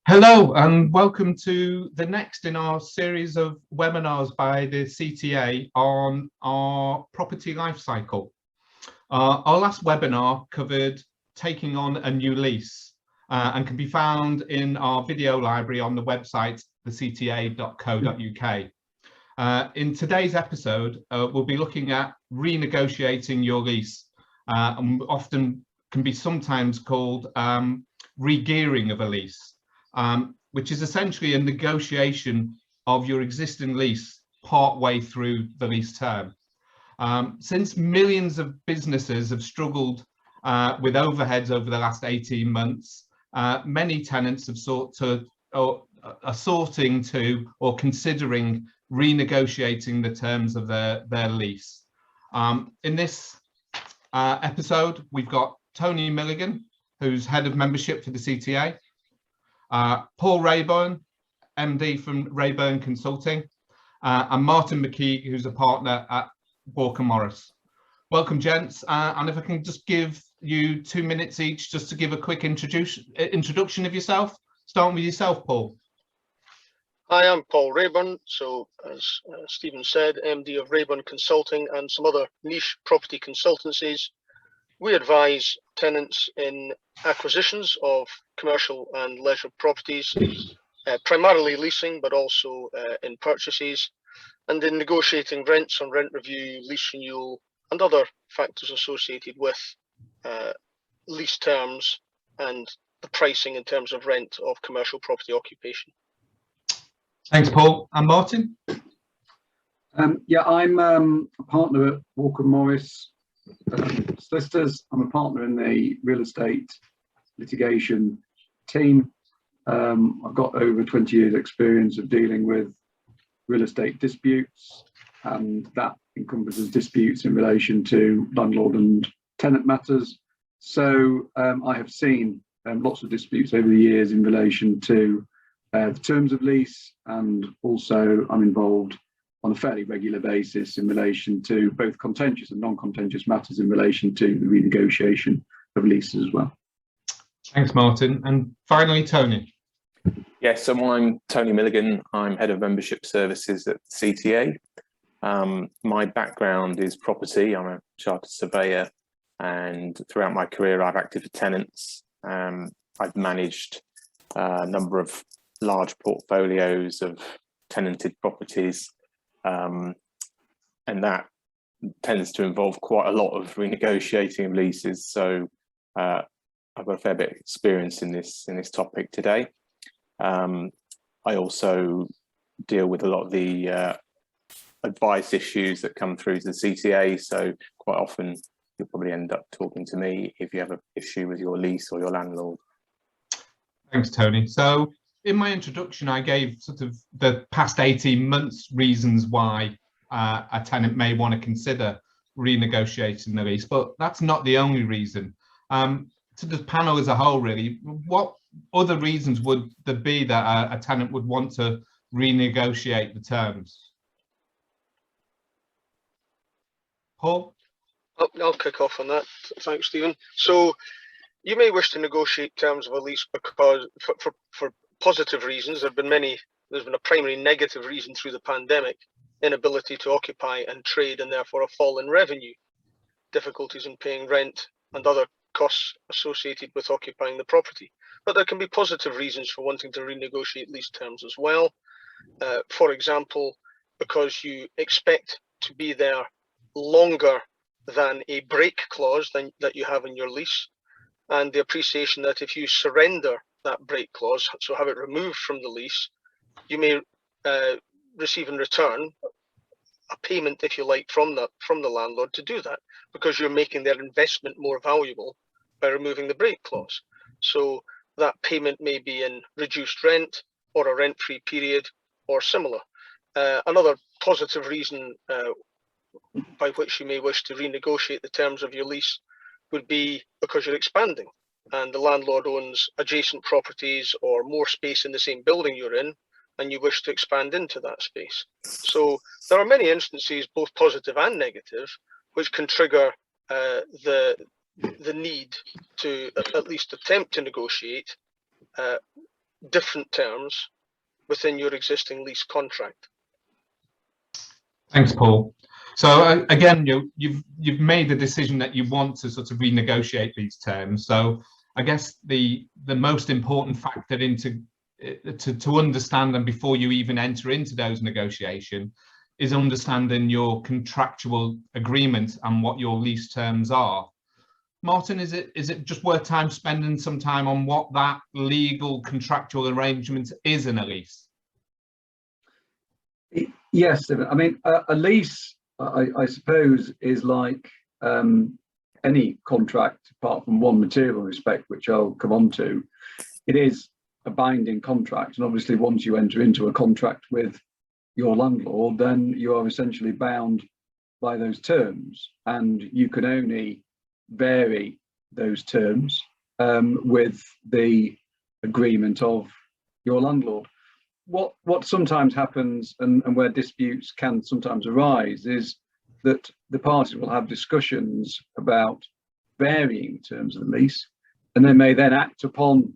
Hello and welcome to the next in our series of webinars by the CTA on our property life cycle. Our last webinar covered taking on a new lease and can be found in our video library on the website thecta.co.uk. In today's episode, we'll be looking at renegotiating your lease, and often can be sometimes called re-gearing of a lease. Which is essentially a negotiation of your existing lease part way through the lease term. Since millions of businesses have struggled with overheads over the last 18 months, many tenants have are sorting to or considering renegotiating the terms of their lease. In this episode, we've got Tony Milligan, who's head of membership for the CTA, Paul Rayburn, MD from Rayburn Consulting, and Martin McKeague, who's a partner at Walker Morris. Welcome, gents. And if I can just give you 2 minutes each just to give a quick introduction of yourself, starting with yourself, Paul. Hi, I'm Paul Rayburn. So as Stephen said, MD of Rayburn Consulting and some other niche property consultancies. We advise tenants in acquisitions of commercial and leisure properties, primarily leasing, but also in purchases, and in negotiating rents on rent review, lease renewal, and other factors associated with lease terms and the pricing in terms of rent of commercial property occupation. Thanks, Paul. And Martin? Yeah, I'm a partner at Walker Morris Solicitors. I'm a partner in the real estate litigation team. I've got over 20 years experience of dealing with real estate disputes, and that encompasses disputes in relation to landlord and tenant matters. So I have seen lots of disputes over the years in relation to the terms of lease, and also I'm involved on a fairly regular basis in relation to both contentious and non-contentious matters in relation to the renegotiation of leases as well. Thanks, Martin. And finally, Tony. Yes, so I'm Tony Milligan. I'm head of membership services at CTA. My background is property. I'm a chartered surveyor, and throughout my career I've acted for tenants. I've managed a number of large portfolios of tenanted properties, and that tends to involve quite a lot of renegotiating of leases. So I've got a fair bit of experience in this topic today. I also deal with a lot of the advice issues that come through to the CTA. So quite often you'll probably end up talking to me if you have an issue with your lease or your landlord. Thanks, Tony. So in my introduction, I gave sort of the past 18 months reasons why a tenant may want to consider renegotiating the lease, but that's not the only reason. To the panel as a whole, really, what other reasons would there be that a tenant would want to renegotiate the terms? Paul? I'll kick off on that. Thanks, Stephen. So you may wish to negotiate terms of a lease because for positive reasons. There's been a primary negative reason through the pandemic: inability to occupy and trade, and therefore a fall in revenue, difficulties in paying rent, and other costs associated with occupying the property. But there can be positive reasons for wanting to renegotiate lease terms as well. For example, because you expect to be there longer than a break clause that you have in your lease, and the appreciation that if you surrender that break clause, so have it removed from the lease, you may receive in return a payment, if you like, from the landlord to do that, because you're making their investment more valuable by removing the break clause. So that payment may be in reduced rent or a rent-free period or similar. Another positive reason by which you may wish to renegotiate the terms of your lease would be because you're expanding and the landlord owns adjacent properties or more space in the same building you're in, and you wish to expand into that space. So there are many instances, both positive and negative, which can trigger the need to at least attempt to negotiate different terms within your existing lease contract. Thanks, Paul. So again, you've made the decision that you want to sort of renegotiate these terms. So I guess the most important factor to understand them before you even enter into those negotiations is understanding your contractual agreement and what your lease terms are. Martin, is it just worth time spending some time on what that legal contractual arrangement is in a lease? Yes, Stephen. I mean, a lease, I suppose, is like any contract, apart from one material respect, which I'll come on to. It is a binding contract, and obviously, once you enter into a contract with your landlord, then you are essentially bound by those terms, and you can only vary those terms with the agreement of your landlord. What sometimes happens, and where disputes can sometimes arise, is that the parties will have discussions about varying terms of the lease, and they may then act upon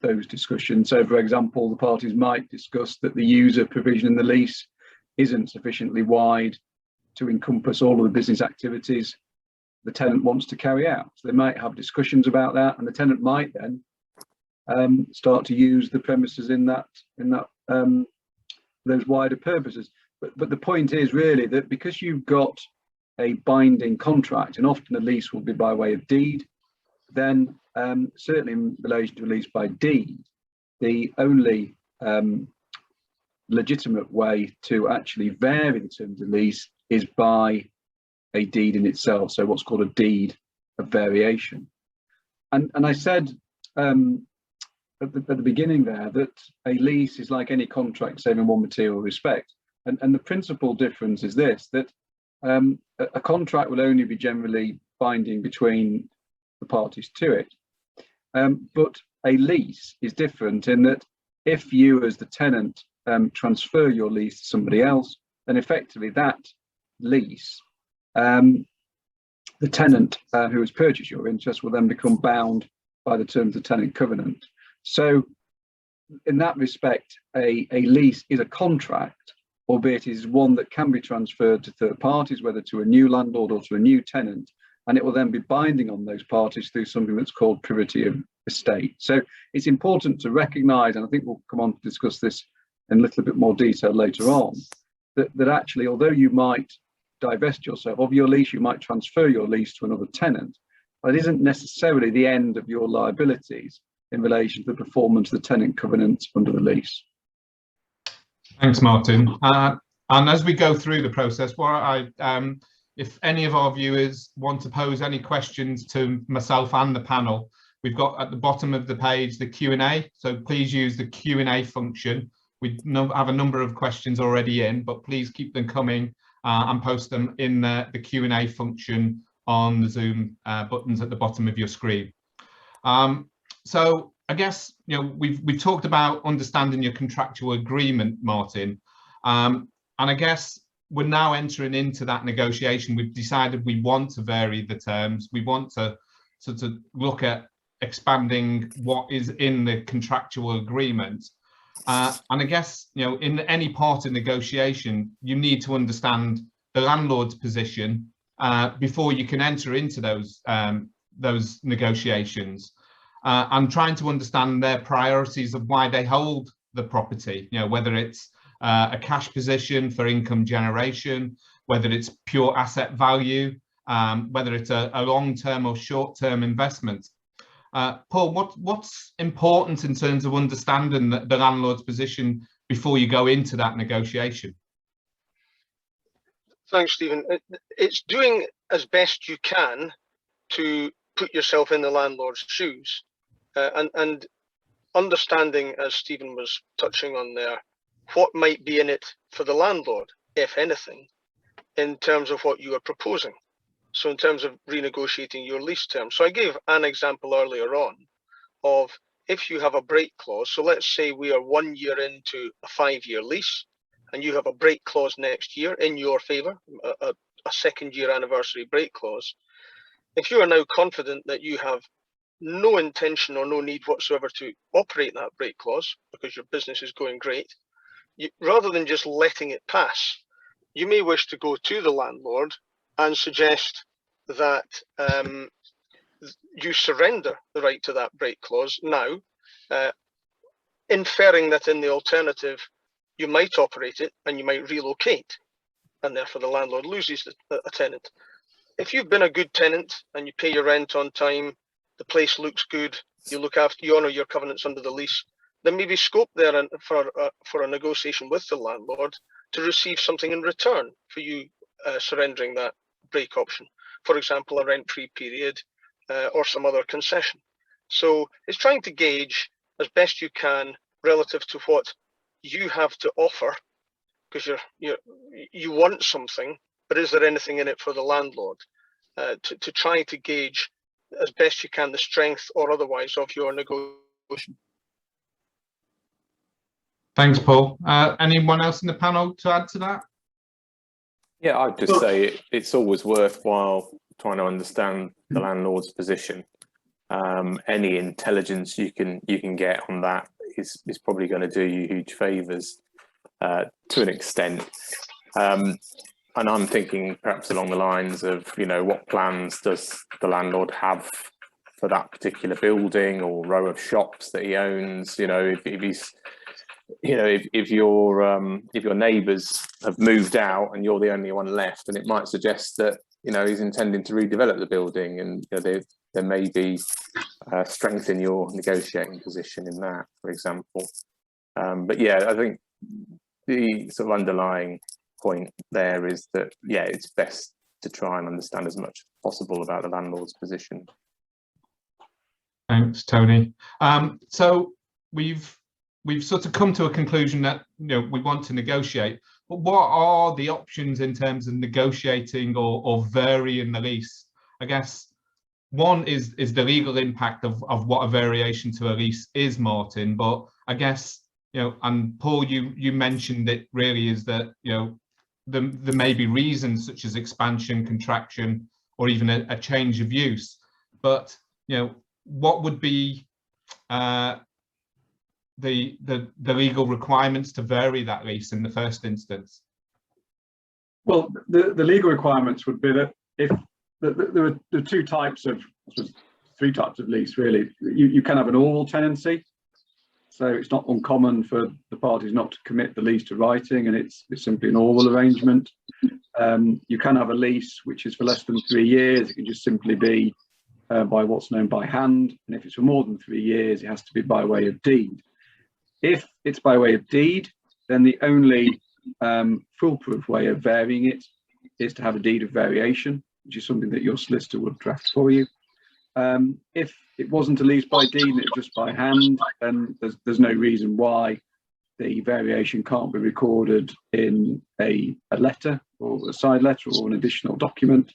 those discussions. So, for example, the parties might discuss that the user provision in the lease isn't sufficiently wide to encompass all of the business activities the tenant wants to carry out. So they might have discussions about that, and the tenant might then start to use the premises in those wider purposes. But the point is really that because you've got a binding contract, and often a lease will be by way of deed, then certainly in relation to a lease by deed, the only legitimate way to actually vary the terms of the lease is by a deed in itself, so what's called a deed of variation. And I said at the beginning there that a lease is like any contract, save in one material respect. And the principal difference is this, that a contract will only be generally binding between the parties to it. But a lease is different in that if you as the tenant transfer your lease to somebody else, then effectively that lease, the tenant who has purchased your interest will then become bound by the terms of the tenant covenant. So in that respect, a lease is a contract, albeit it is one that can be transferred to third parties, whether to a new landlord or to a new tenant, and it will then be binding on those parties through something that's called privity of estate. So it's important to recognise, and I think we'll come on to discuss this in a little bit more detail later on, that actually, although you might divest yourself of your lease, you might transfer your lease to another tenant, but it isn't necessarily the end of your liabilities in relation to the performance of the tenant covenants under the lease. Thanks, Martin. And as we go through the process, if any of our viewers want to pose any questions to myself and the panel, we've got at the bottom of the page the Q&A, so please use the Q&A function. We have a number of questions already in, but please keep them coming and post them in the Q&A function on the Zoom buttons at the bottom of your screen. So I guess we've talked about understanding your contractual agreement, Martin, and I guess we're now entering into that negotiation. We've decided we want to vary the terms. We want to sort of look at expanding what is in the contractual agreement. And I guess, in any part of negotiation, you need to understand the landlord's position before you can enter into those negotiations, and trying to understand their priorities of why they hold the property, whether it's a cash position for income generation, whether it's pure asset value, whether it's a long-term or short-term investment. Paul, what's important in terms of understanding the landlord's position before you go into that negotiation? Thanks, Stephen. It's doing as best you can to put yourself in the landlord's shoes, and understanding, as Stephen was touching on there, what might be in it for the landlord, if anything, in terms of what you are proposing. So in terms of renegotiating your lease terms. So I gave an example earlier on of if you have a break clause. So let's say we are 1 year into a 5-year lease and you have a break clause next year in your favour, a second year anniversary break clause. If you are now confident that you have no intention or no need whatsoever to operate that break clause because your business is going great, rather than just letting it pass, you may wish to go to the landlord and suggest that you surrender the right to that break clause now, inferring that in the alternative, you might operate it and you might relocate, and therefore the landlord loses a tenant. If you've been a good tenant and you pay your rent on time, the place looks good, you honour your covenants under the lease, there may be scope there for a negotiation with the landlord to receive something in return for you surrendering that break option. For example, a rent-free period or some other concession. So it's trying to gauge as best you can relative to what you have to offer, because you want something, but is there anything in it for the landlord? To try to gauge as best you can the strength or otherwise of your negotiation. Thanks, Paul. Anyone else in the panel to add to that? Yeah, I'd just say it's always worthwhile trying to understand the landlord's position. Any intelligence you can get on that is probably going to do you huge favours to an extent. And I'm thinking perhaps along the lines of, what plans does the landlord have for that particular building or row of shops that he owns? If he's, if your neighbours have moved out and you're the only one left, and it might suggest that he's intending to redevelop the building, and there may be strength in your negotiating position in that, for example. But yeah, I think the sort of underlying point there is that, yeah, it's best to try and understand as much as possible about the landlord's position. Thanks, Tony. So we've sort of come to a conclusion that we want to negotiate, but what are the options in terms of negotiating or varying the lease? I guess one is the legal impact of what a variation to a lease is, Martin, but I guess and Paul, you mentioned it really is that there may be reasons such as expansion, contraction, or even a change of use. But what would be the legal requirements to vary that lease in the first instance? Well, the legal requirements would be that if there are three types of lease, really. You can have an oral tenancy. So it's not uncommon for the parties not to commit the lease to writing, and it's simply an oral arrangement. You can have a lease which is for less than 3 years. It can just simply be by what's known by hand, and if it's for more than 3 years, it has to be by way of deed. If it's by way of deed, then the only foolproof way of varying it is to have a deed of variation, which is something that your solicitor would draft for you. If it wasn't a lease by deed and it's just by hand, then there's no reason why the variation can't be recorded in a letter or a side letter or an additional document.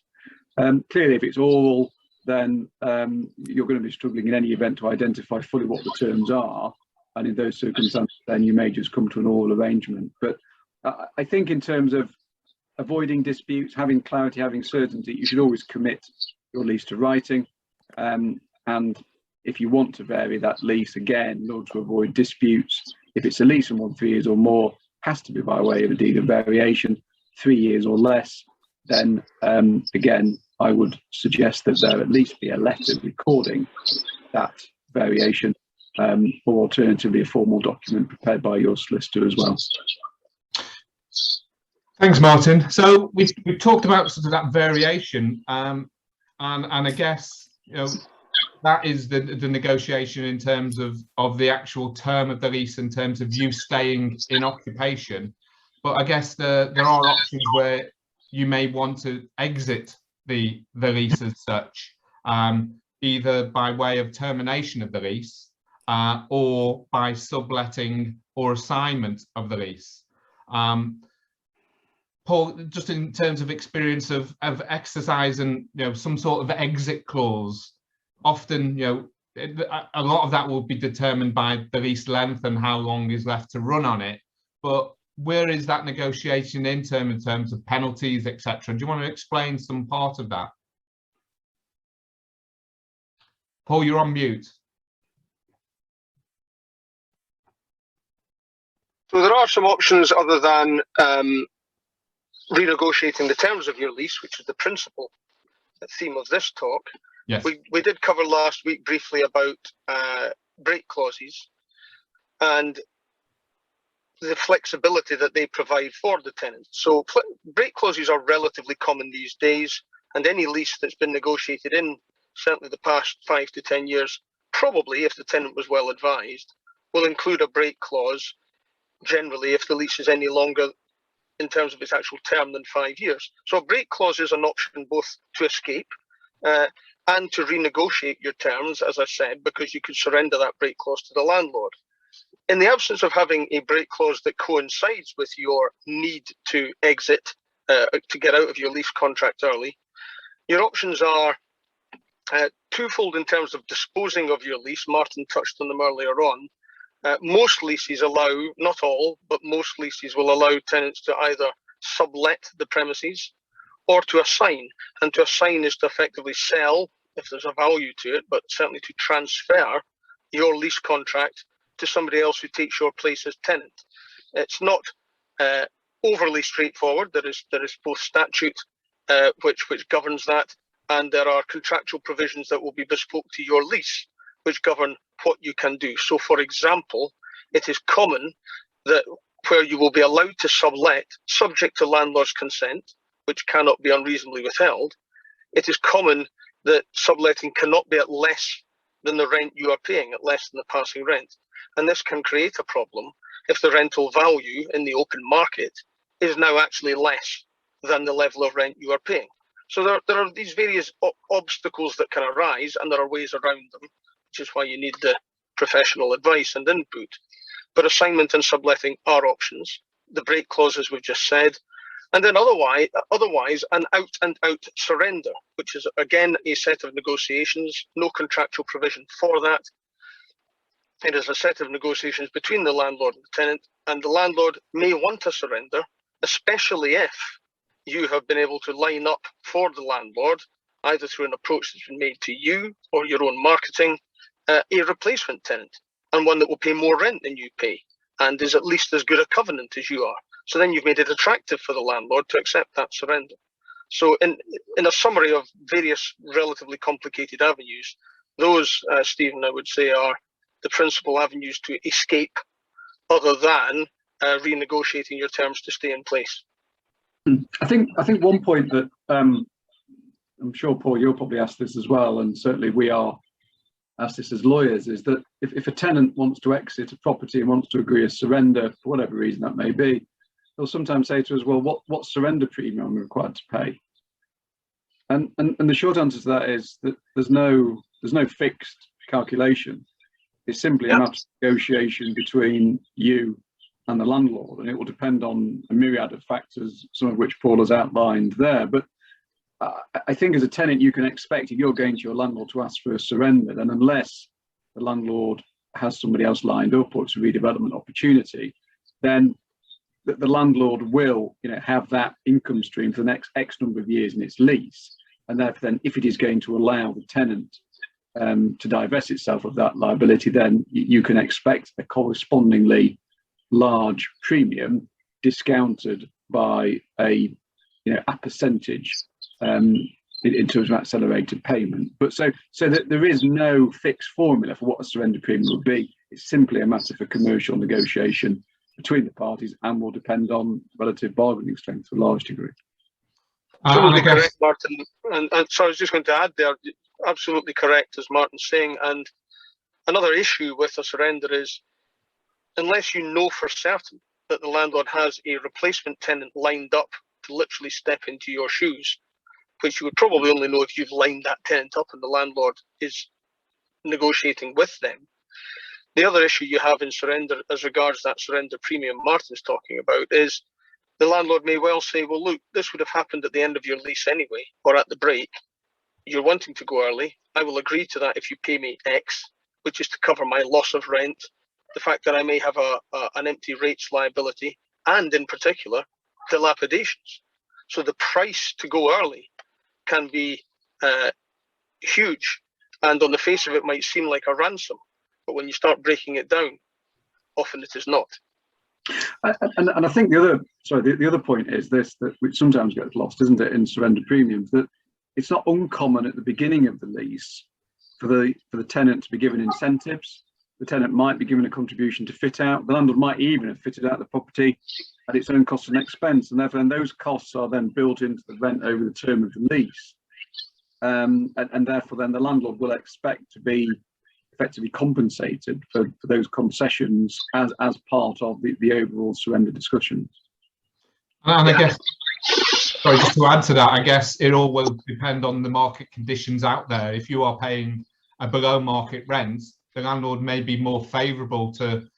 Clearly, if it's oral, then you're going to be struggling in any event to identify fully what the terms are, and in those circumstances, then you may just come to an oral arrangement. But I think in terms of avoiding disputes, having clarity, having certainty, you should always commit your lease to writing. And if you want to vary that lease, again, in order to avoid disputes, if it's a lease from 3 years or more, has to be by way of a deed of variation. 3 years or less, then again, I would suggest that there at least be a letter recording that variation, or alternatively a formal document prepared by your solicitor as well. Thanks, Martin. So we've talked about sort of that variation, and I guess that is the negotiation in terms of the actual term of the lease, in terms of you staying in occupation. But I guess there are options where you may want to exit the lease as such, either by way of termination of the lease or by subletting or assignment of the lease. Paul, just in terms of experience of exercising, some sort of exit clause, often, a lot of that will be determined by the lease length and how long is left to run on it. But where is that negotiation in terms of penalties, etc.? Do you want to explain some part of that? Paul, you're on mute. So there are some options other than renegotiating the terms of your lease, which is the principal theme of this talk. Yes. We did cover last week briefly about break clauses and the flexibility that they provide for the tenant. So break clauses are relatively common these days, and any lease that's been negotiated in certainly the past 5 to 10 years, probably if the tenant was well advised, will include a break clause, generally if the lease is any longer in terms of its actual term than 5 years. So a break clause is an option both to escape and to renegotiate your terms, as I said, because you could surrender that break clause to the landlord. In the absence of having a break clause that coincides with your need to exit, to get out of your lease contract early, your options are twofold in terms of disposing of your lease. Martin touched on them earlier on. Most leases allow, not all, but most leases will allow tenants to either sublet the premises or to assign. And to assign is to effectively sell, if there's a value to it, but certainly to transfer your lease contract to somebody else who takes your place as tenant. It's not overly straightforward. There is both statute which governs that, and there are contractual provisions that will be bespoke to your lease, which govern what you can do. So, for example, it is common that where you will be allowed to sublet, subject to landlord's consent, which cannot be unreasonably withheld, it is common that subletting cannot be at less than the rent you are paying, at less than the passing rent. And this can create a problem if the rental value in the open market is now actually less than the level of rent you are paying. So there are these various obstacles that can arise, and there are ways around them, which is why you need the professional advice and input. But assignment and subletting are options. The break clauses we've just said. And then otherwise, an out-and-out surrender, which is, again, a set of negotiations, no contractual provision for that. It is a set of negotiations between the landlord and the tenant, and the landlord may want a surrender, especially if you have been able to line up for the landlord, either through an approach that's been made to you or your own marketing, a replacement tenant, and one that will pay more rent than you pay, and is at least as good a covenant as you are. So then you've made it attractive for the landlord to accept that surrender. So in a summary of various relatively complicated avenues, those, Stephen, I would say, are the principal avenues to escape, other than renegotiating your terms to stay in place. I think one point that I'm sure, Paul, you'll probably ask this as well, and certainly we are asked this as lawyers, is that if a tenant wants to exit a property and wants to agree a surrender for whatever reason that may be, they'll sometimes say to us, well, what surrender premium am I required to pay? And the short answer to that is that there's no fixed calculation. It's simply a matter of negotiation between you and the landlord, and it will depend on a myriad of factors, some of which Paul has outlined there. But I think as a tenant, you can expect, if you're going to your landlord to ask for a surrender, then unless the landlord has somebody else lined up or it's a redevelopment opportunity, then the landlord will, have that income stream for the next X number of years in its lease. And therefore, then, if it is going to allow the tenant to divest itself of that liability, then you can expect a correspondingly large premium discounted by a percentage in terms of accelerated payment. But so that there is no fixed formula for what a surrender premium would be. It's simply a matter for commercial negotiation between the parties, and will depend on relative bargaining strength to a large degree. Absolutely correct, Martin. And so I was just going to add there, absolutely correct, as Martin's saying. And another issue with a surrender is, unless you know for certain that the landlord has a replacement tenant lined up to literally step into your shoes, which you would probably only know if you've lined that tenant up and the landlord is negotiating with them. The other issue you have in surrender, as regards that surrender premium Martin's talking about, is the landlord may well say, well, look, this would have happened at the end of your lease anyway, or at the break. You're wanting to go early. I will agree to that if you pay me X, which is to cover my loss of rent, the fact that I may have an empty rates liability, and in particular, dilapidations. So the price to go early can be huge. And on the face of it might seem like a ransom, but when you start breaking it down, often it is not. And I think the other point is this, that which sometimes gets lost, isn't it, in surrender premiums, that it's not uncommon at the beginning of the lease for the tenant to be given incentives. The tenant might be given a contribution to fit out. The landlord might even have fitted out the property at its own cost and expense, and therefore those costs are then built into the rent over the term of the lease. And therefore then the landlord will expect to be effectively compensated for those concessions as part of the overall surrender discussions. And I guess, sorry, just to add to that, I guess it all will depend on the market conditions out there. If you are paying a below market rent, the landlord may be more favourable to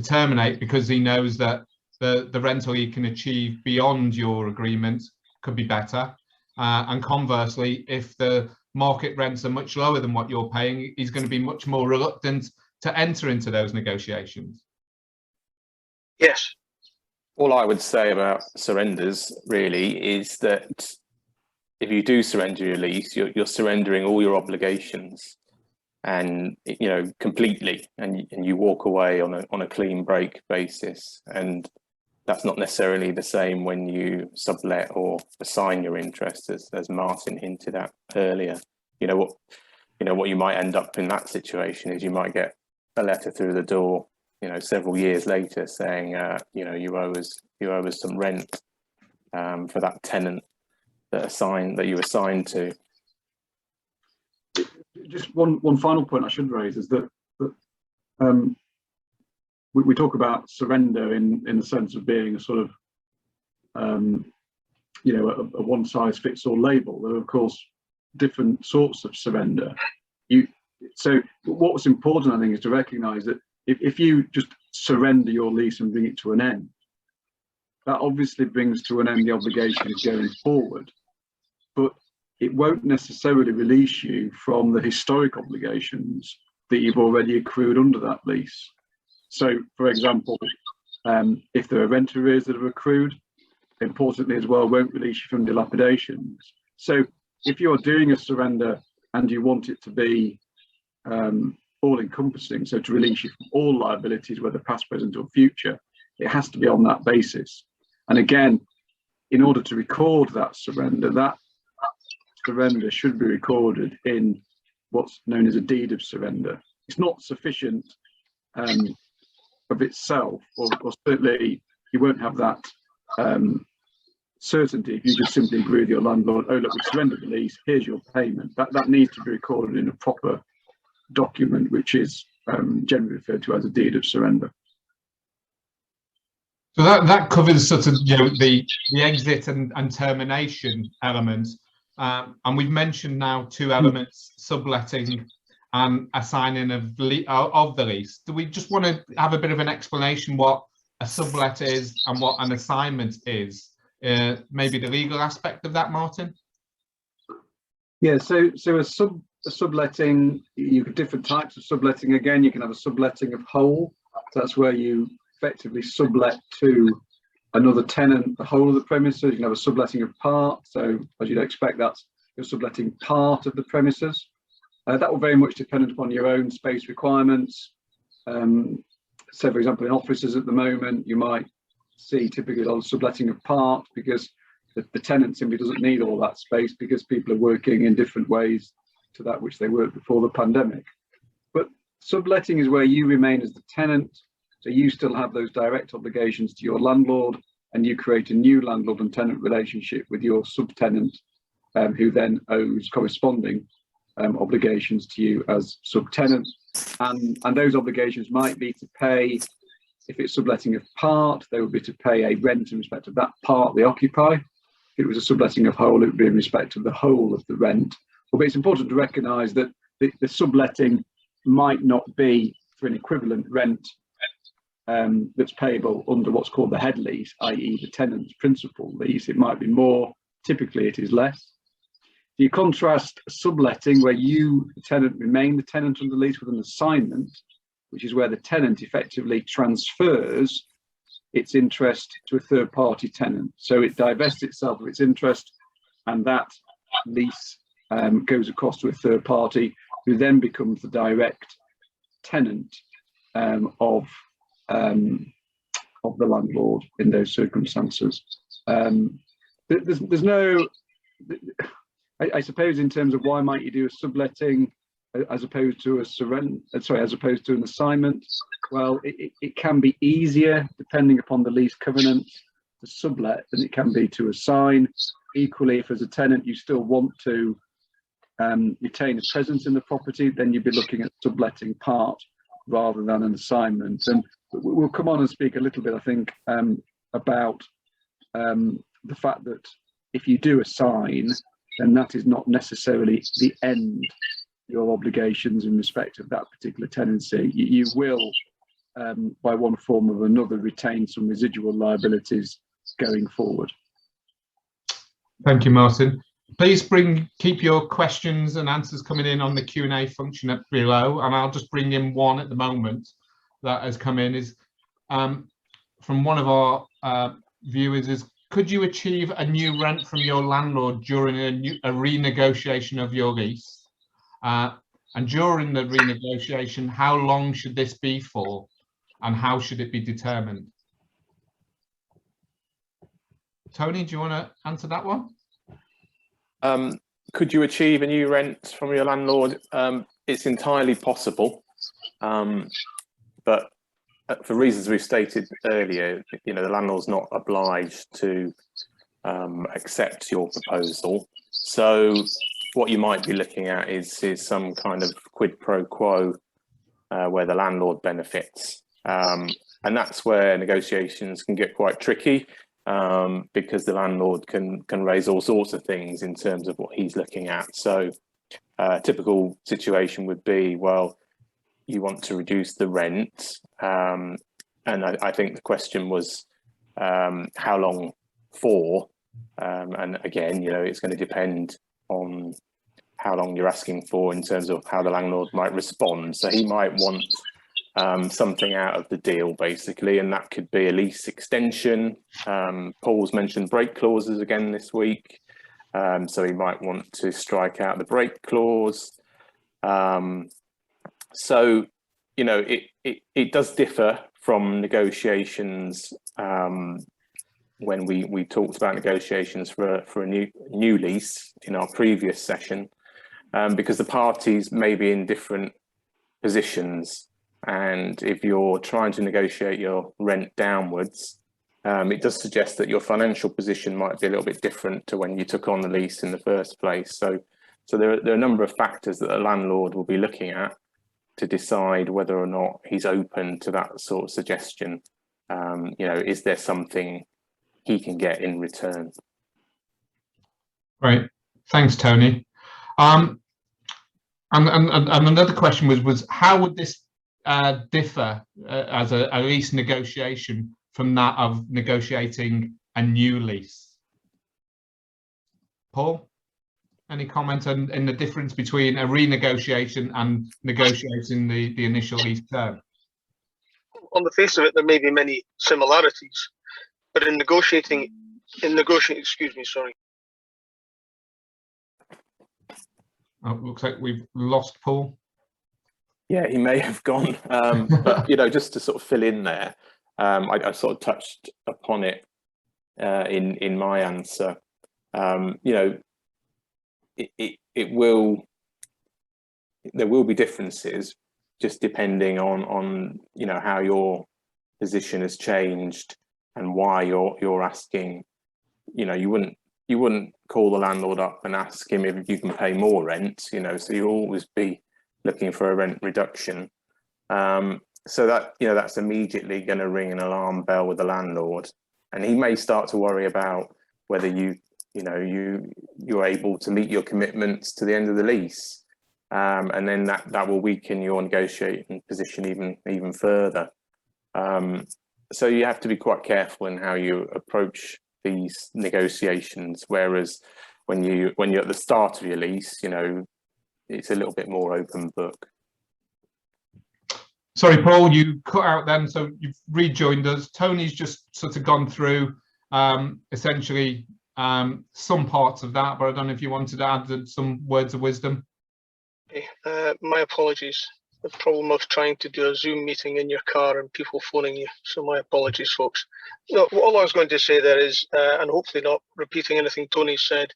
terminate because he knows that the rental he can achieve beyond your agreement could be better. And conversely, if the market rents are much lower than what you're paying, he's going to be much more reluctant to enter into those negotiations. Yes. All I would say about surrenders really is that if you do surrender your lease, you're surrendering all your obligations, and completely, and you walk away on a clean break basis. And that's not necessarily the same when you sublet or assign your interest, as Martin hinted at earlier. What you might end up in that situation is you might get a letter through the door, several years later saying, you owe us some rent for that tenant that you assigned to. Just one final point I should raise is that we talk about surrender in the sense of being a sort of a one size fits all label. There are of course different sorts of surrender. So what's important, I think, is to recognise that if you just surrender your lease and bring it to an end, that obviously brings to an end the obligations going forward, but it won't necessarily release you from the historic obligations that you've already accrued under that lease. So, for example, if there are rent arrears that are accrued, importantly as well, won't release you from dilapidations. So if you're doing a surrender and you want it to be all-encompassing, so to release you from all liabilities, whether past, present or future, it has to be on that basis. And again, in order to record that surrender should be recorded in what's known as a deed of surrender. It's not sufficient of itself, or certainly you won't have that certainty if you just simply agree with your landlord, oh look, we surrendered the lease, here's your payment. That needs to be recorded in a proper document, which is generally referred to as a deed of surrender. So that covers sort of the exit and termination elements, and we've mentioned now two elements: subletting and assigning of the lease. Do we just want to have a bit of an explanation what a sublet is and what an assignment is? Maybe the legal aspect of that, Martin? Yeah, so a subletting, you have different types of subletting. Again, you can have a subletting of whole. So that's where you effectively sublet to another tenant the whole of the premises. You can have a subletting of part. So as you'd expect, that's you're subletting part of the premises. That will very much depend upon your own space requirements. So, for example, in offices at the moment, you might see typically a lot of subletting of part because the tenant simply doesn't need all that space because people are working in different ways to that which they worked before the pandemic. But subletting is where you remain as the tenant, so you still have those direct obligations to your landlord, and you create a new landlord and tenant relationship with your subtenant, who then owes corresponding obligations to you as subtenant, and those obligations might be to pay, if it's subletting of part, they would be to pay a rent in respect of that part they occupy. If it was a subletting of whole, it would be in respect of the whole of the rent. But it's important to recognise that the subletting might not be for an equivalent rent that's payable under what's called the head lease, i.e. the tenant's principal lease. It might be more, typically it is less. You contrast subletting, where you, the tenant, remain the tenant under lease, with an assignment, which is where the tenant effectively transfers its interest to a third-party tenant. So it divests itself of its interest, and that lease goes across to a third party who then becomes the direct tenant of the landlord in those circumstances. There's no, I suppose, in terms of why might you do a subletting as opposed to as opposed to an assignment. Well, it can be easier depending upon the lease covenant to sublet than it can be to assign. Equally, if as a tenant you still want to retain a presence in the property, then you'd be looking at subletting part rather than an assignment. And we'll come on and speak a little bit, I think, about the fact that if you do assign, then that is not necessarily the end of your obligations in respect of that particular tenancy. You will, by one form or another, retain some residual liabilities going forward. Thank you, Martin. Please keep your questions and answers coming in on the Q&A function up below, and I'll just bring in one at the moment that has come in. Is from one of our viewers is, could you achieve a new rent from your landlord during a renegotiation of your lease? And during the renegotiation, how long should this be for, and how should it be determined? Tony, do you want to answer that one? Could you achieve a new rent from your landlord? It's entirely possible, but for reasons we've stated earlier, the landlord's not obliged to accept your proposal. So what you might be looking at is some kind of quid pro quo where the landlord benefits, and that's where negotiations can get quite tricky. Because the landlord can raise all sorts of things in terms of what he's looking at. So a typical situation would be, well, you want to reduce the rent. And I think the question was, how long for? And again, it's going to depend on how long you're asking for in terms of how the landlord might respond. So he might want something out of the deal, basically, and that could be a lease extension. Paul's mentioned break clauses again this week, so he might want to strike out the break clause. So it does differ from negotiations. When we talked about negotiations for a new lease in our previous session, because the parties may be in different positions. And if you're trying to negotiate your rent downwards, it does suggest that your financial position might be a little bit different to when you took on the lease in the first place. So there are a number of factors that a landlord will be looking at to decide whether or not he's open to that sort of suggestion. Is there something he can get in return? Right. Thanks, Tony. And another question was how would this differ as a lease negotiation from that of negotiating a new lease? Paul, any comment on the difference between a renegotiation and negotiating the initial lease term? On the face of it, there may be many similarities, but in negotiating, excuse me, sorry. Oh, looks like we've lost Paul. Yeah, he may have gone, but just to sort of fill in there, I sort of touched upon it in my answer. There will be differences just depending on how your position has changed and why you're asking. You wouldn't call the landlord up and ask him if you can pay more rent. So you'll always be looking for a rent reduction. So that that's immediately going to ring an alarm bell with the landlord, and he may start to worry about whether you're able to meet your commitments to the end of the lease, and then that will weaken your negotiating position even further. So you have to be quite careful in how you approach these negotiations. Whereas when you're at the start of your lease, it's a little bit more open book. Sorry, Paul, you cut out then, so you've rejoined us. Tony's just sort of gone through essentially some parts of that, but I don't know if you wanted to add some words of wisdom. Okay, my apologies. The problem of trying to do a Zoom meeting in your car and people phoning you. So my apologies, folks. No, all I was going to say there is, and hopefully not repeating anything Tony said,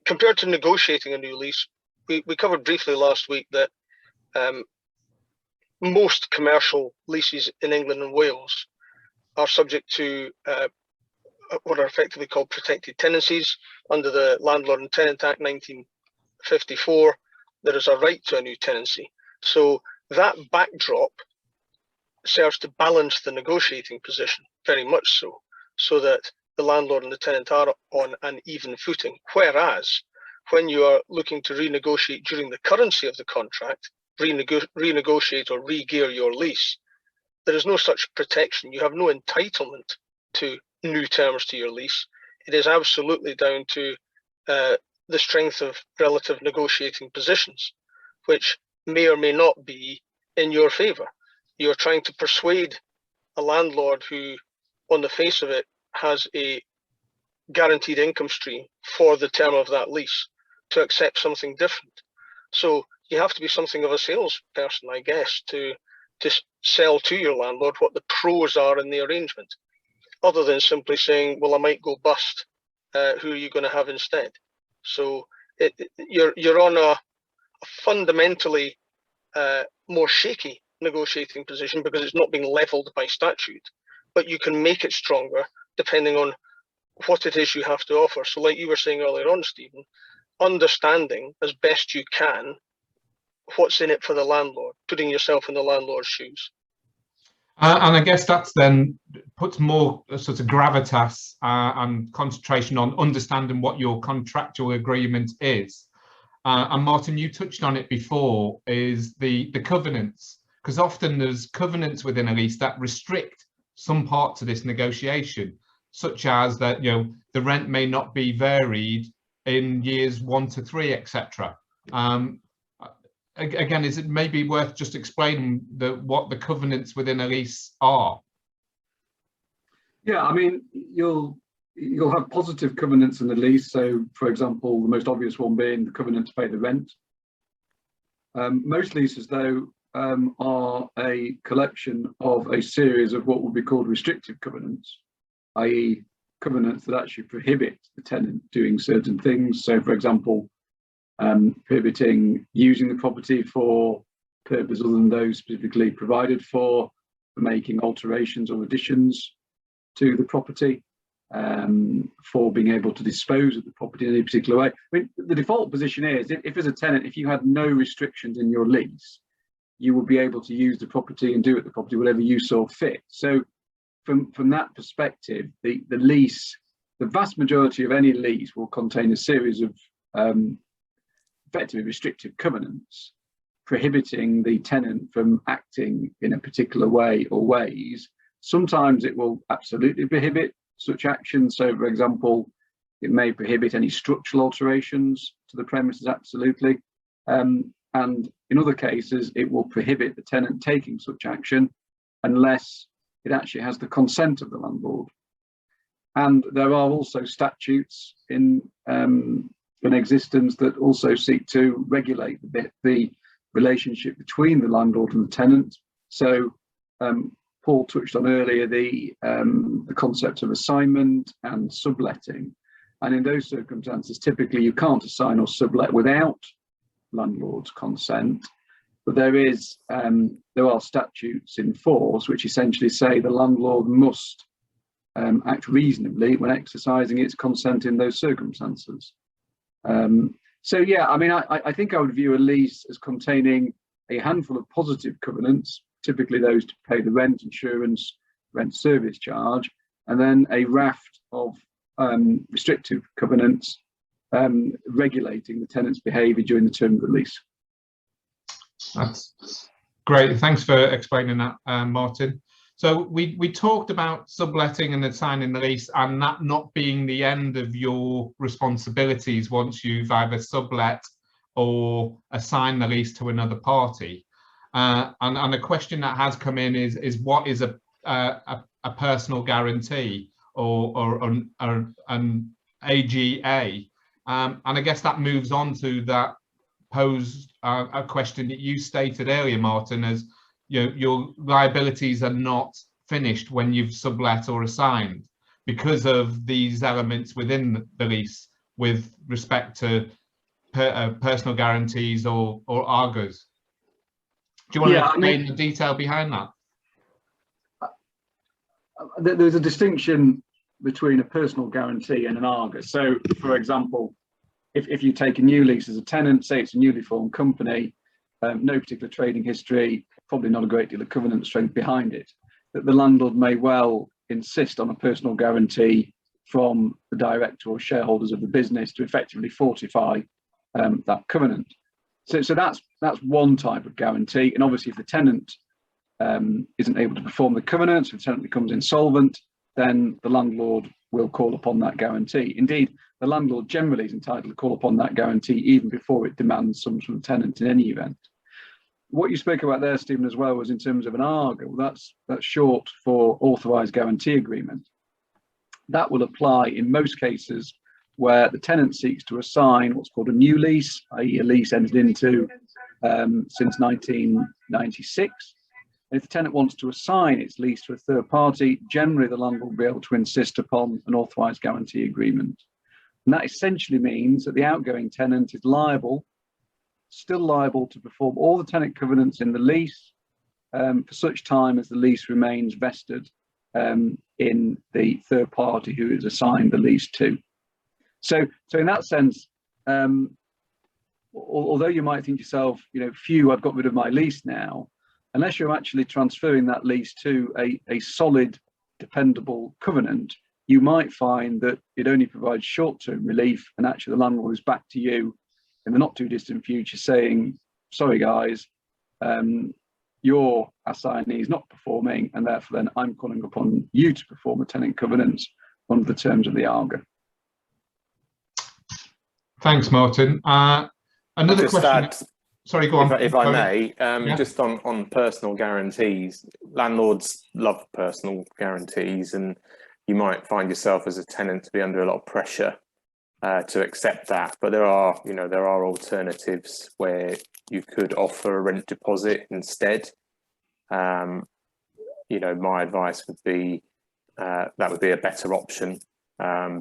compared to negotiating a new lease, we covered briefly last week that most commercial leases in England and Wales are subject to what are effectively called protected tenancies under the Landlord and Tenant Act 1954. There is a right to a new tenancy. So that backdrop serves to balance the negotiating position very much so that the landlord and the tenant are on an even footing. Whereas when you are looking to renegotiate during the currency of the contract, renegotiate or re-gear your lease, there is no such protection. You have no entitlement to new terms to your lease. It is absolutely down to the strength of relative negotiating positions, which may or may not be in your favour. You're trying to persuade a landlord who, on the face of it, has a guaranteed income stream for the term of that lease to accept something different. So you have to be something of a salesperson, I guess, to sell to your landlord what the pros are in the arrangement, other than simply saying, well, I might go bust. Who are you going to have instead? So you're on a fundamentally more shaky negotiating position because it's not being levelled by statute, but you can make it stronger depending on what it is you have to offer. So like you were saying earlier on, Stephen, understanding as best you can what's in it for the landlord, putting yourself in the landlord's shoes. And I guess that's then puts more sort of gravitas and concentration on understanding what your contractual agreement is. And Martin, you touched on it before, is the covenants, because often there's covenants within a lease that restrict some parts of this negotiation, such as that, you know, the rent may not be varied in years 1 to 3, etc. Again, is it maybe worth just explaining what the covenants within a lease are? Yeah, I mean, you'll have positive covenants in the lease. So, for example, the most obvious one being the covenant to pay the rent. Most leases, though, are a collection of a series of what would be called restrictive covenants, i.e. covenants that actually prohibit the tenant doing certain things. So, for example, prohibiting using the property for purpose other than those specifically provided for making alterations or additions to the property, for being able to dispose of the property in any particular way. I mean, the default position is, if as a tenant, if you had no restrictions in your lease, you would be able to use the property and do at the property whatever you saw fit. So from that perspective, the lease, the vast majority of any lease will contain a series of effectively restrictive covenants prohibiting the tenant from acting in a particular way or ways. Sometimes it will absolutely prohibit such action. So, for example, it may prohibit any structural alterations to the premises, absolutely. And in other cases, it will prohibit the tenant taking such action unless it actually has the consent of the landlord. And there are also statutes in existence that also seek to regulate the relationship between the landlord and the tenant. So Paul touched on earlier the concept of assignment and subletting. And in those circumstances, typically you can't assign or sublet without landlord's consent. But there are statutes in force which essentially say the landlord must act reasonably when exercising its consent in those circumstances. So yeah, I mean, I think I would view a lease as containing a handful of positive covenants, typically those to pay the rent, insurance, rent service charge, and then a raft of restrictive covenants regulating the tenant's behaviour during the term of the lease. That's great. Thanks for explaining that, Martin. So we talked about subletting and assigning the lease, and that not being the end of your responsibilities once you've either sublet or assigned the lease to another party. And a question that has come in is what is a personal guarantee or an AGA? And I guess that moves on to that pose a question that you stated earlier, Martin, as your liabilities are not finished when you've sublet or assigned because of these elements within the lease with respect to personal guarantees or ARGAs. Do you want to explain the detail behind that? There's a distinction between a personal guarantee and an ARGA. So, for example, if you take a new lease as a tenant, say it's a newly formed company, no particular trading history, probably not a great deal of covenant strength behind it, that the landlord may well insist on a personal guarantee from the director or shareholders of the business to effectively fortify that covenant. So that's one type of guarantee. And obviously, if the tenant isn't able to perform the covenants, if the tenant becomes insolvent, then the landlord will call upon that guarantee. Indeed, the landlord generally is entitled to call upon that guarantee even before it demands some from the tenant in any event. What you spoke about there, Stephen, as well, was in terms of an ARGA. Well, that's short for authorised guarantee agreement. That will apply in most cases where the tenant seeks to assign what's called a new lease, i.e. a lease entered into since 1996. And if the tenant wants to assign its lease to a third party, generally the landlord will be able to insist upon an authorised guarantee agreement. And that essentially means that the outgoing tenant is still liable to perform all the tenant covenants in the lease for such time as the lease remains vested in the third party who is assigned the lease to. So in that sense, although you might think to yourself, phew, I've got rid of my lease now, unless you're actually transferring that lease to a solid, dependable covenant, you might find that it only provides short-term relief, and actually the landlord is back to you in the not too distant future saying, sorry guys, your assignee is not performing, and therefore then I'm calling upon you to perform a tenant covenant under the terms of the ARGA. Thanks, Martin. Another question. Sorry, go on. If I may, just on personal guarantees, landlords love personal guarantees, and you might find yourself as a tenant to be under a lot of pressure to accept that. But there are alternatives where you could offer a rent deposit instead. My advice would be that would be a better option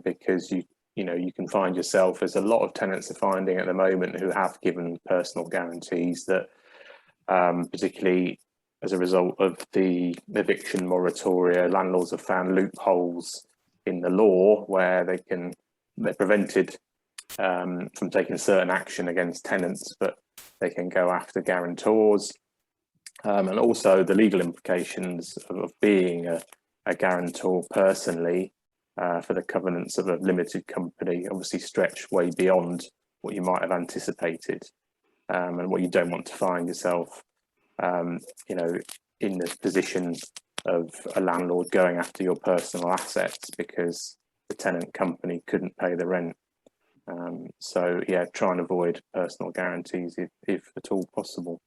because you can find yourself, as a lot of tenants are finding at the moment who have given personal guarantees, that particularly as a result of the eviction moratoria, landlords have found loopholes in the law where they're prevented from taking certain action against tenants, but they can go after guarantors. And also the legal implications of being a guarantor personally for the covenants of a limited company obviously stretch way beyond what you might have anticipated, and what you don't want to find yourself in the position of a landlord going after your personal assets because the tenant company couldn't pay the rent. So yeah, try and avoid personal guarantees if at all possible.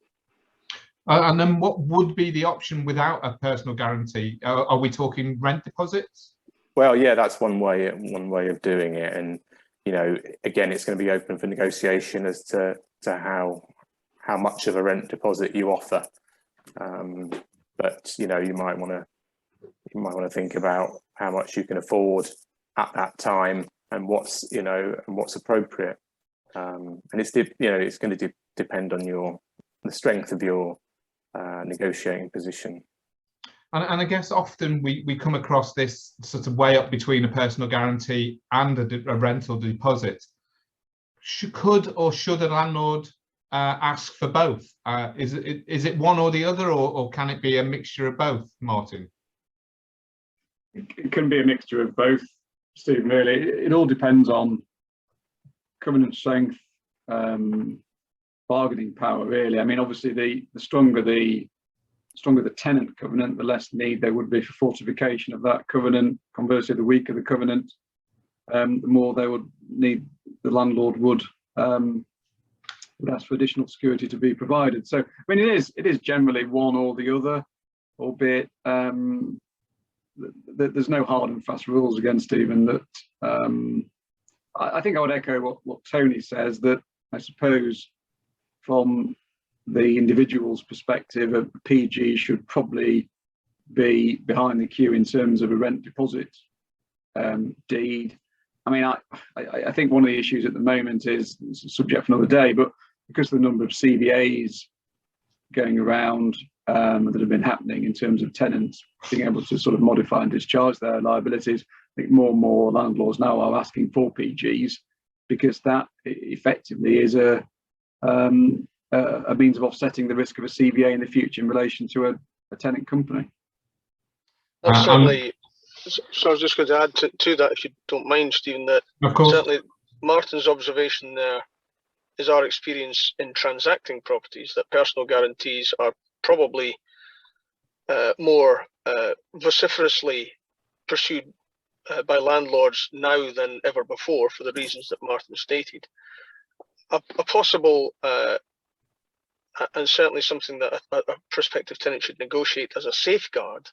And then what would be the option without a personal guarantee? Are we talking rent deposits? Well, yeah, that's one way of doing it, and again, it's going to be open for negotiation as to how much of a rent deposit you offer. But you might want to think about how much you can afford at that time and what's appropriate. And it's going to depend on the strength of your negotiating position. And I guess often we come across this sort of way up between a personal guarantee and a rental deposit. Could or should a landlord ask for both? Is it one or the other, or can it be a mixture of both, Martin? It can be a mixture of both, Stephen, really. It all depends on covenant strength, bargaining power, really. I mean, obviously, the stronger the tenant covenant, the less need there would be for fortification of that covenant. Conversely, the weaker the covenant, the more they would need, the landlord would ask for additional security to be provided. So, I mean, it is generally one or the other, albeit there's no hard and fast rules again, Stephen. That I think I would echo what Tony says, that I suppose from the individual's perspective, a PG should probably be behind the queue in terms of a rent deposit deed. I mean, I think one of the issues at the moment is, it's a subject for another day, but because of the number of CVAs going around that have been happening in terms of tenants being able to sort of modify and discharge their liabilities, I think more and more landlords now are asking for PGs, because that effectively is a means of offsetting the risk of a CVA in the future in relation to a tenant company. That's certainly. So I was just going to add to that, if you don't mind, Stephen, that of course, certainly Martin's observation there is our experience in transacting properties, that personal guarantees are probably more vociferously pursued by landlords now than ever before, for the reasons that Martin stated. A possible and certainly something that a prospective tenant should negotiate as a safeguard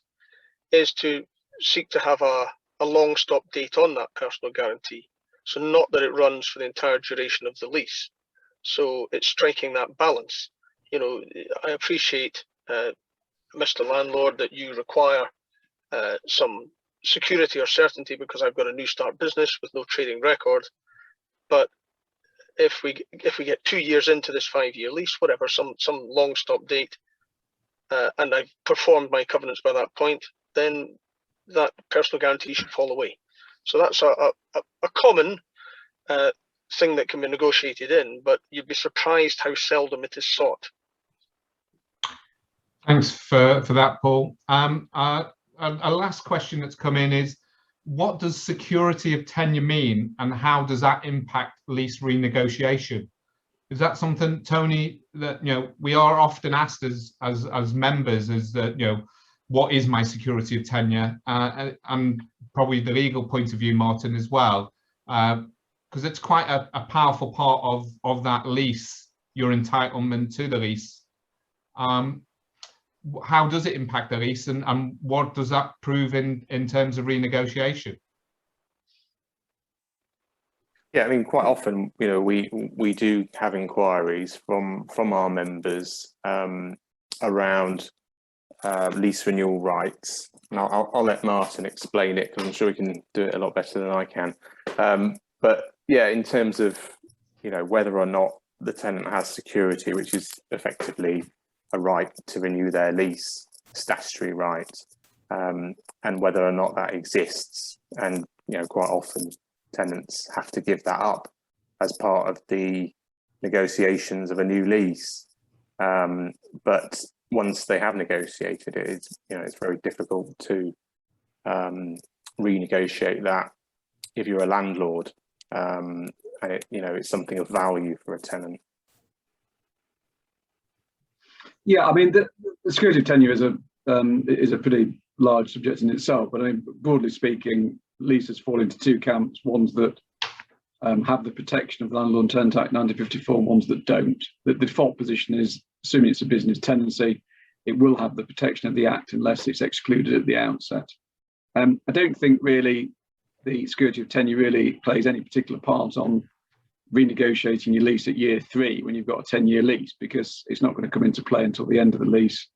is to seek to have a long stop date on that personal guarantee. So not that it runs for the entire duration of the lease. So it's striking that balance. You know, I appreciate, Mr. Landlord, that you require some security or certainty because I've got a new start business with no trading record. But if we get 2 years into this 5-year lease, whatever, some long stop date, and I've performed my covenants by that point, then that personal guarantee should fall away. So that's a common thing that can be negotiated in, but you'd be surprised how seldom it is sought. Thanks for that, Paul. A last question that's come in is, what does security of tenure mean, and how does that impact lease renegotiation? Is that something, Tony, that we are often asked as members, is that what is my security of tenure, and probably the legal point of view, Martin, as well, because it's quite a powerful part of that lease, your entitlement to the lease. How does it impact the lease, and what does that prove in terms of renegotiation? Yeah, I mean, quite often, we do have inquiries from our members around lease renewal rights. And I'll let Martin explain it, because I'm sure he can do it a lot better than I can. But yeah, in terms of whether or not the tenant has security, which is effectively a right to renew their lease, statutory right, and whether or not that exists, and quite often tenants have to give that up as part of the negotiations of a new lease. But once they have negotiated it, it's very difficult to renegotiate that if you're a landlord, and it's something of value for a tenant. Yeah, I mean, the security of tenure is a pretty large subject in itself, but I mean, broadly speaking, leases fall into two camps: ones that have the protection of the Landlord and Tenant Act 1954, and ones that don't. The default position is, assuming it's a business tenancy, it will have the protection of the Act unless it's excluded at the outset. I don't think really the security of tenure really plays any particular part on renegotiating your lease at year 3 when you've got a 10-year lease, because it's not going to come into play until the end of the lease.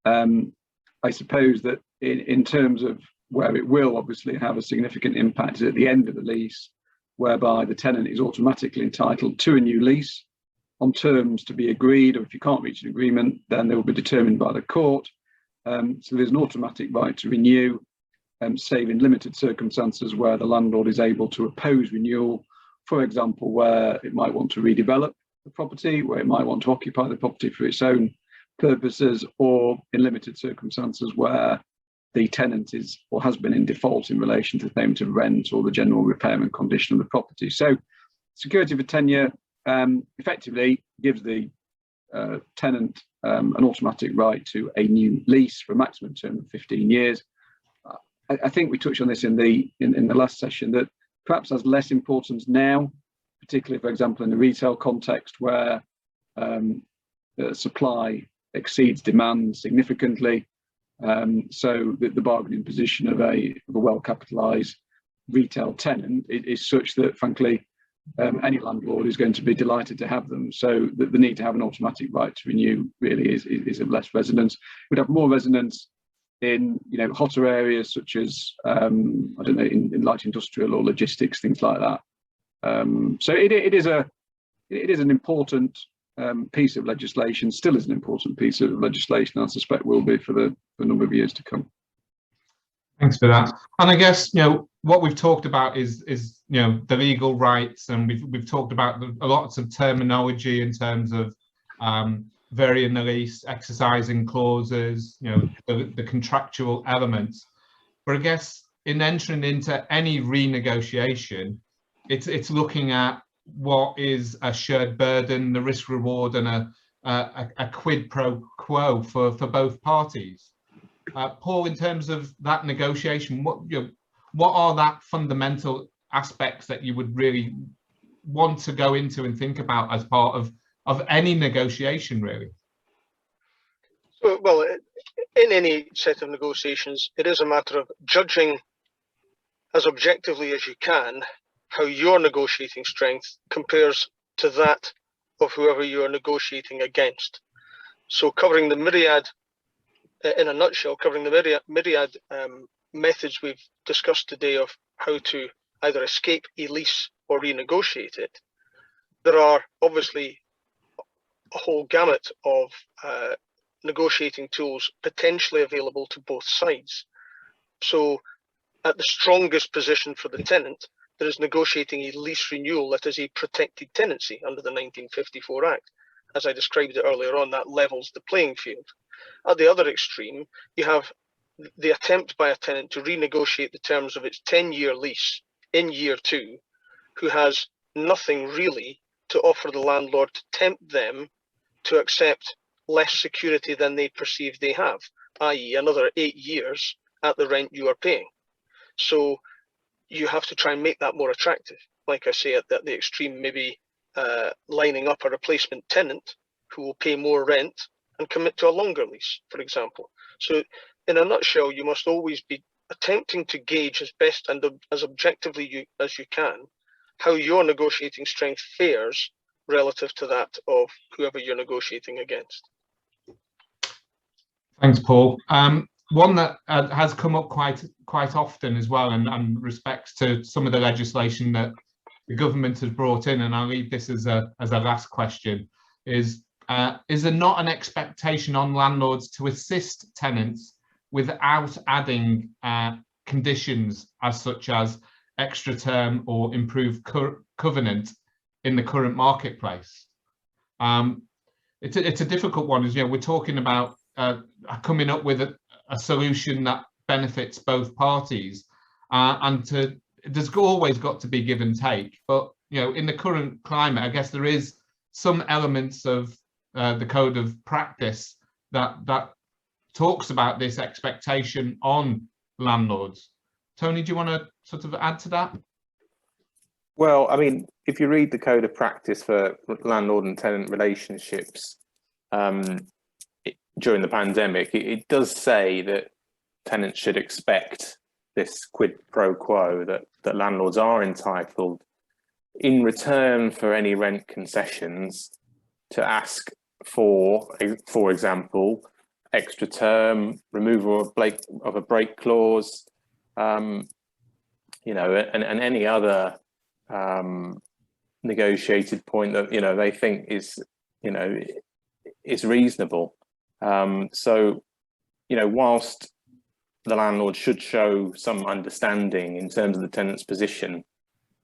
I suppose that in terms of where it will obviously have a significant impact is at the end of the lease, whereby the tenant is automatically entitled to a new lease on terms to be agreed, or if you can't reach an agreement, then they will be determined by the court. So there's an automatic right to renew, save in limited circumstances where the landlord is able to oppose renewal, for example, where it might want to redevelop the property, where it might want to occupy the property for its own purposes, or in limited circumstances where the tenant is or has been in default in relation to the payment of rent or the general repairment condition of the property. So security for tenure effectively gives the tenant an automatic right to a new lease for a maximum term of 15 years. I think we touched on this in the last session, that perhaps has less importance now, particularly, for example, in the retail context where supply exceeds demand significantly. So the bargaining position of a well-capitalised retail tenant is such that, frankly, any landlord is going to be delighted to have them. So the need to have an automatic right to renew really is of less resonance. We'd have more resonance in hotter areas such as I don't know, in light industrial or logistics, things like that. So it is an important piece of legislation, still is an important piece of legislation, I suspect will be for the number of years to come. Thanks for that. And I guess what we've talked about is the legal rights, and we've talked about a lots of terminology in terms of varying the lease, exercising clauses, the contractual elements. But I guess in entering into any renegotiation, it's looking at what is a shared burden, the risk reward, and a quid pro quo for both parties. Paul, in terms of that negotiation, what are that fundamental aspects that you would really want to go into and think about as part of any negotiation, really? So, well, in any set of negotiations, it is a matter of judging as objectively as you can how your negotiating strength compares to that of whoever you are negotiating against. So covering the myriad, in a nutshell, covering the myriad methods we've discussed today of how to either escape a lease or renegotiate it, there are obviously a whole gamut of negotiating tools potentially available to both sides. So at the strongest position for the tenant, there is negotiating a lease renewal that is a protected tenancy under the 1954 Act. As I described it earlier on, that levels the playing field. At the other extreme, you have the attempt by a tenant to renegotiate the terms of its 10-year lease in year 2, who has nothing really to offer the landlord to tempt them to accept less security than they perceive they have, i.e. another 8 years at the rent you are paying. So you have to try and make that more attractive. Like I say, at the extreme, maybe lining up a replacement tenant who will pay more rent and commit to a longer lease, for example. So in a nutshell, you must always be attempting to gauge as best and as objectively as you can how your negotiating strength fares relative to that of whoever you're negotiating against. Thanks, Paul. One that has come up quite often as well, and respects to some of the legislation that the government has brought in, and I'll leave this as a last question, is there not an expectation on landlords to assist tenants without adding conditions as such as extra term or improved covenant in the current marketplace? It's a difficult one, as we're talking about coming up with a solution that benefits both parties, and there's always got to be give and take. But in the current climate, I guess there is some elements of the code of practice that talks about this expectation on landlords. Tony, do you want to sort of add to that? Well, I mean, if you read the code of practice for landlord and tenant relationships during the pandemic, it does say that tenants should expect this quid pro quo, that landlords are entitled in return for any rent concessions to ask for example, extra term, removal of a break clause, and any other negotiated point that they think is reasonable. So whilst the landlord should show some understanding in terms of the tenant's position,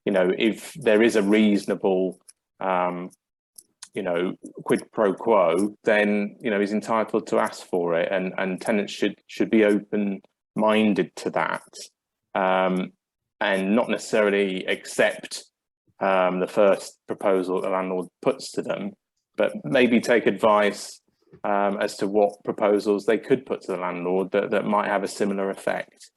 if there is a reasonable quid pro quo, then he's entitled to ask for it, and tenants should be open-minded to that, and not necessarily accept the first proposal the landlord puts to them, but maybe take advice as to what proposals they could put to the landlord that might have a similar effect.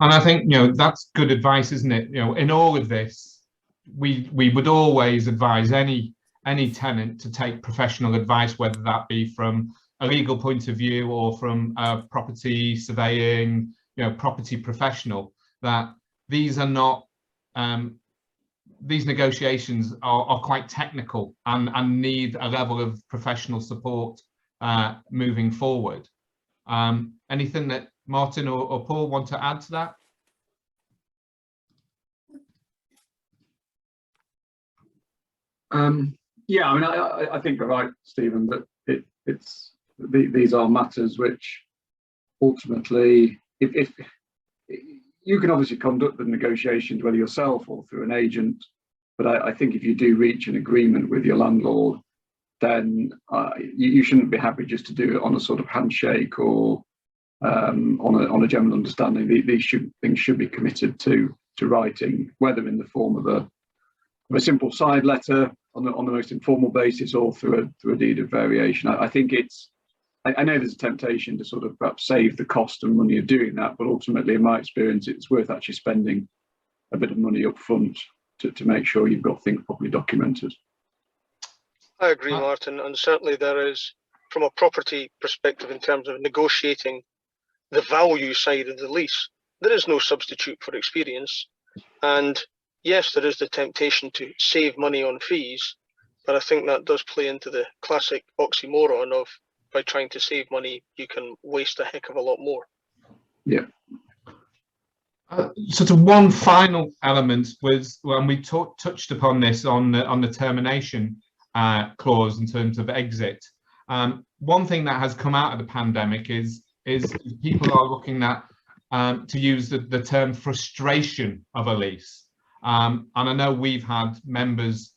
And I think that's good advice, isn't it? In all of this, we would always advise any tenant to take professional advice, whether that be from a legal point of view or from a property surveying, property professional, that these are not these negotiations are quite technical and need a level of professional support moving forward. Anything that Martin or Paul want to add to that? Yeah, I mean, I think you're right, Stephen, that these are matters which ultimately, if you can obviously conduct the negotiations, whether yourself or through an agent, but I think if you do reach an agreement with your landlord, then you shouldn't be happy just to do it on a sort of handshake or on a general understanding. These things should be committed to writing, whether in the form of a simple side letter on the most informal basis or through a deed of variation. I think I know there's a temptation to sort of perhaps save the cost and money of doing that, but ultimately, in my experience, it's worth actually spending a bit of money up front to make sure you've got things properly documented. I agree, Martin, and certainly there is, from a property perspective, in terms of negotiating the value side of the lease, there is no substitute for experience. And yes, there is the temptation to save money on fees, but I think that does play into the classic oxymoron of, by trying to save money, you can waste a heck of a lot more. Yeah. Sort of one final element was when we touched upon this on the termination clause in terms of exit. One thing that has come out of the pandemic is people are looking at to use the term frustration of a lease. And I know we've had members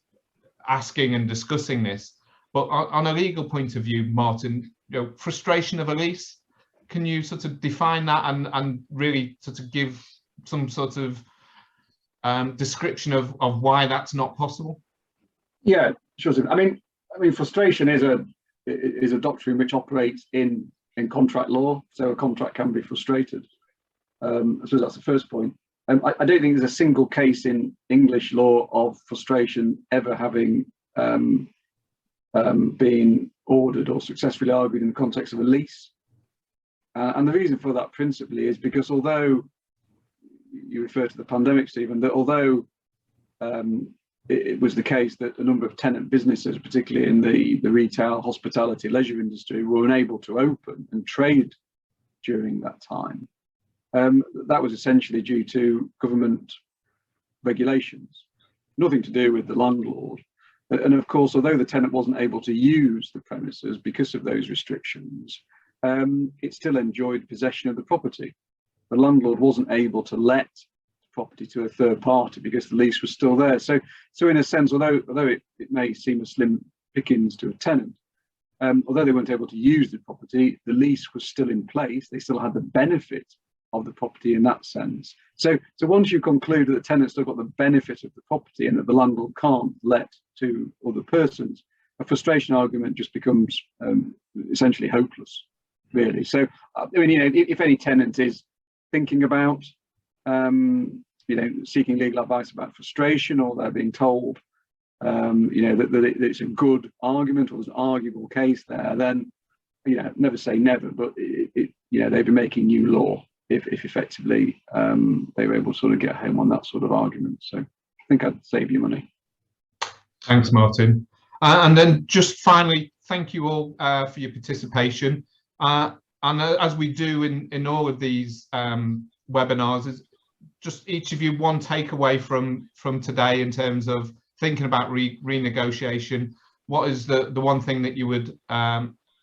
asking and discussing this, but on a legal point of view, Martin, frustration of a lease, can you sort of define that and really sort of give some sort of description of why that's not possible? Yeah, sure. I mean, frustration is a doctrine which operates in contract law, so a contract can be frustrated. I suppose that's the first point. I don't think there's a single case in English law of frustration ever having been ordered or successfully argued in the context of a lease. And the reason for that principally is because although you refer to the pandemic, Stephen, that although it was the case that a number of tenant businesses, particularly in the retail, hospitality, leisure industry, were unable to open and trade during that time, that was essentially due to government regulations, nothing to do with the landlord. And of course, although the tenant wasn't able to use the premises because of those restrictions, it still enjoyed possession of the property. The landlord wasn't able to let the property to a third party because the lease was still there. So in a sense, although it may seem a slim pickings to a tenant, although they weren't able to use the property, the lease was still in place. They still had the benefit of the property in that sense. So once you conclude that the tenant still got the benefit of the property and that the landlord can't let to other persons, a frustration argument just becomes essentially hopeless, really. So I mean, if any tenant is thinking about seeking legal advice about frustration, or they're being told that it's a good argument or there's an arguable case there, then never say never, but they'd be making new law if effectively they were able to sort of get home on that sort of argument. So I think I'd save you money. Thanks, Martin. And then just finally, thank you all for your participation. And as we do in all of these webinars, is just each of you one takeaway from today in terms of thinking about renegotiation. What is the one thing that you would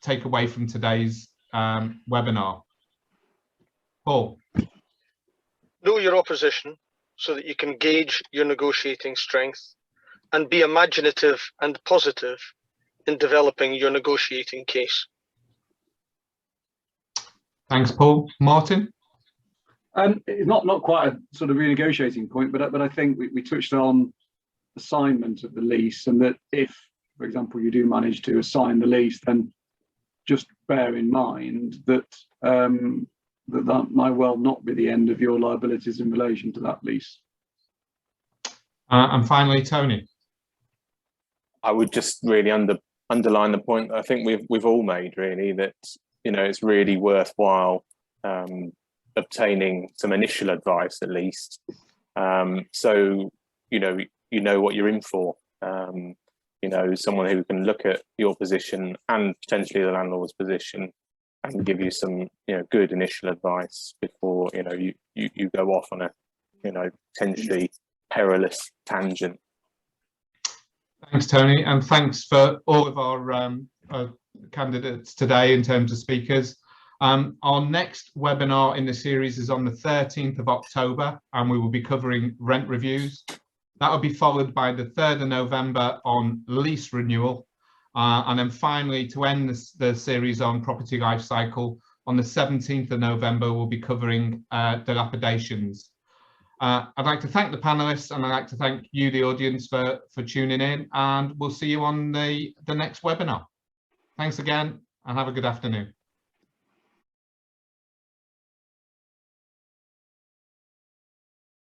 take away from today's webinar? Paul? Know your opposition so that you can gauge your negotiating strength, and be imaginative and positive in developing your negotiating case. Thanks, Paul. Martin? It's not quite a sort of renegotiating point, but I think we touched on assignment of the lease, and that if, for example, you do manage to assign the lease, then just bear in mind that that might well not be the end of your liabilities in relation to that lease. And finally, Tony? I would just really underline the point I think we've all made, really, that it's really worthwhile obtaining some initial advice at least. So you you know what you're in for. You know, someone who can look at your position and potentially the landlord's position and give you some, you know, good initial advice before, you know, you go off on a, you know, potentially perilous tangent. Thanks, Tony, and thanks for all of our candidates today in terms of speakers. Our next webinar in the series is on the 13th of October, and we will be covering rent reviews. That will be followed by the 3rd of November on lease renewal. And then finally, to end the series on property life cycle, on the 17th of November, we'll be covering dilapidations. I'd like to thank the panelists, and I'd like to thank you, the audience, for tuning in, and we'll see you on the next webinar. Thanks again, and have a good afternoon.